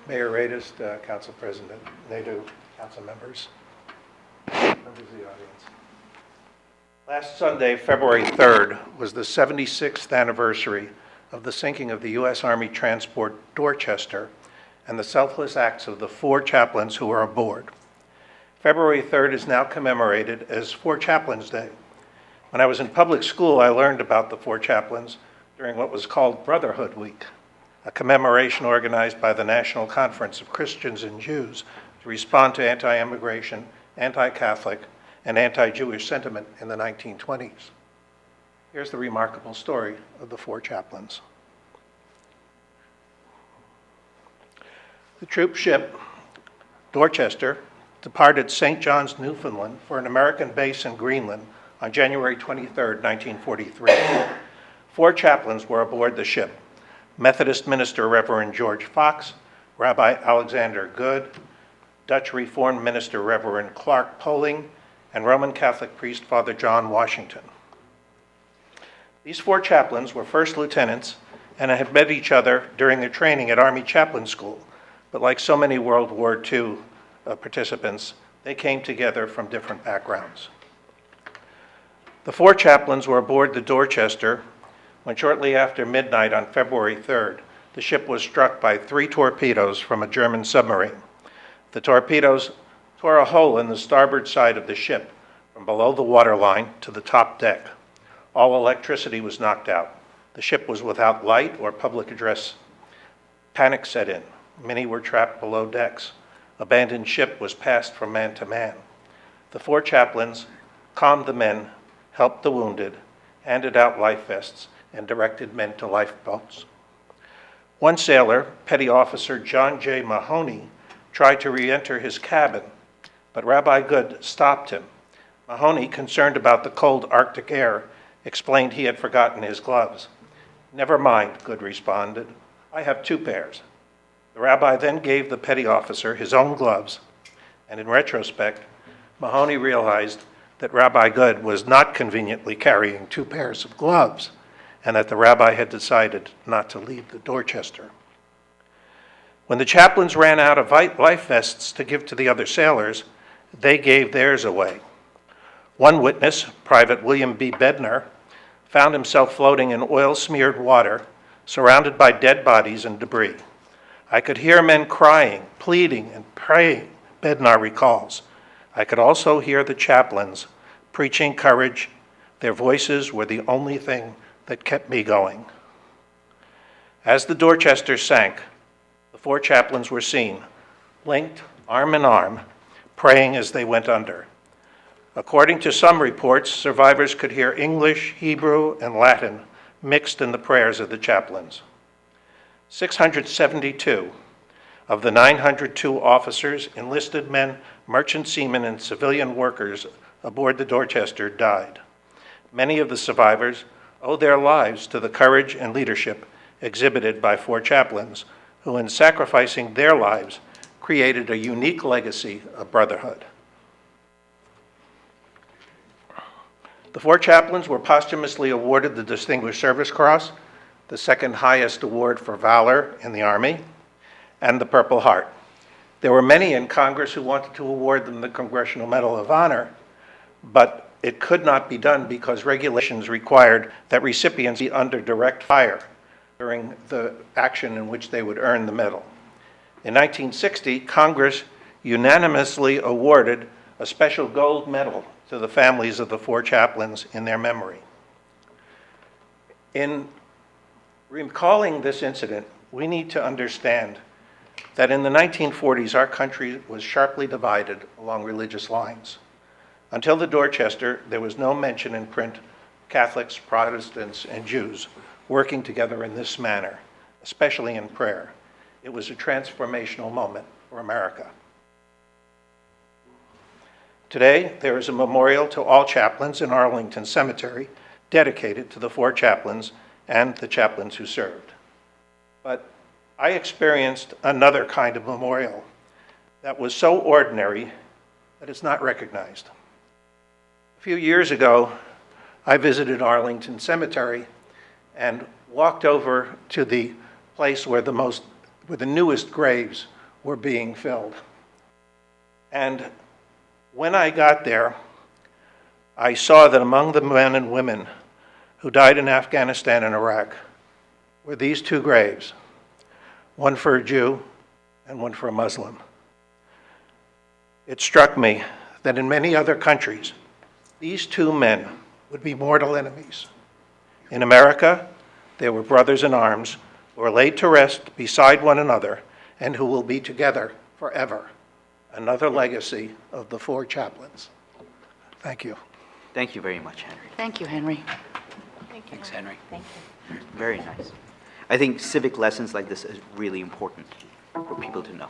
Mayor Radis, Council President Nadeau, council members, members of the audience. Last Sunday, February 3rd, was the 76th anniversary of the sinking of the U.S. Army transport Dorchester and the selfless acts of the 4 chaplains who were aboard. February 3rd is now commemorated as 4 Chaplains Day. When I was in public school, I learned about the 4 chaplains during what was called Brotherhood Week, a commemoration organized by the National Conference of Christians and Jews to respond to anti-immigration, anti-Catholic, and anti-Jewish sentiment in the 1920s. Here's the remarkable story of the 4 chaplains. The troop ship Dorchester departed St. John's, Newfoundland for an American base in Greenland on January 23, 1943. 4 chaplains were aboard the ship: Methodist minister Reverend George Fox, Rabbi Alexander Good, Dutch Reformed minister Reverend Clark Poling, and Roman Catholic priest Father John Washington. These 4 chaplains were first lieutenants and had met each other during their training at Army Chaplain School, but like so many World War II participants, they came together from different backgrounds. The 4 chaplains were aboard the Dorchester when shortly after midnight on February 3rd, the ship was struck by 3 torpedoes from a German submarine. The torpedoes tore a hole in the starboard side of the ship from below the waterline to the top deck. All electricity was knocked out. The ship was without light or public address. Panic set in. Many were trapped below decks. Abandoned ship was passed from man to man. The 4 chaplains calmed the men, helped the wounded, handed out life vests, and directed men to lifeboats. One sailor, Petty Officer John J. Mahoney, tried to re-enter his cabin, but Rabbi Good stopped him. Mahoney, concerned about the cold Arctic air, explained he had forgotten his gloves. "Never mind," Good responded. "I have 2 pairs." The rabbi then gave the petty officer his own gloves, and in retrospect, Mahoney realized that Rabbi Good was not conveniently carrying 2 pairs of gloves, and that the rabbi had decided not to leave the Dorchester. When the chaplains ran out of life vests to give to the other sailors, they gave theirs away. One witness, Private William B. Bednar, found himself floating in oil-smeared water, surrounded by dead bodies and debris. "I could hear men crying, pleading, and praying," Bednar recalls. "I could also hear the chaplains preaching courage. Their voices were the only thing that kept me going." As the Dorchester sank, the 4 chaplains were seen, linked arm in arm, praying as they went under. According to some reports, survivors could hear English, Hebrew, and Latin mixed in the prayers of the chaplains. 672 of the 902 officers, enlisted men, merchant seamen, and civilian workers aboard the Dorchester died. Many of the survivors owe their lives to the courage and leadership exhibited by 4 chaplains who, in sacrificing their lives, created a unique legacy of brotherhood. The 4 chaplains were posthumously awarded the Distinguished Service Cross, the 2nd highest award for valor in the Army, and the Purple Heart. There were many in Congress who wanted to award them the Congressional Medal of Honor, but it could not be done because regulations required that recipients be under direct fire during the action in which they would earn the medal. In 1960, Congress unanimously awarded a special gold medal to the families of the 4 chaplains in their memory. In recalling this incident, we need to understand that in the 1940s, our country was sharply divided along religious lines. Until the Dorchester, there was no mention in print of Catholics, Protestants, and Jews working together in this manner, especially in prayer. It was a transformational moment for America. Today, there is a memorial to all chaplains in Arlington Cemetery dedicated to the 4 chaplains and the chaplains who served. But I experienced another kind of memorial that was so ordinary that it's not recognized. A few years ago, I visited Arlington Cemetery and walked over to the place where the newest graves were being filled. And when I got there, I saw that among the men and women who died in Afghanistan and Iraq were these two graves, one for a Jew and one for a Muslim. It struck me that in many other countries, these two men would be mortal enemies. In America, they were brothers in arms who are laid to rest beside one another and who will be together forever. Another legacy of the four chaplains. Thank you. Thank you very much, Henry. Thank you, Henry. Thanks, Henry. Thank you. Very nice. I think civic lessons like this is really important for people to know.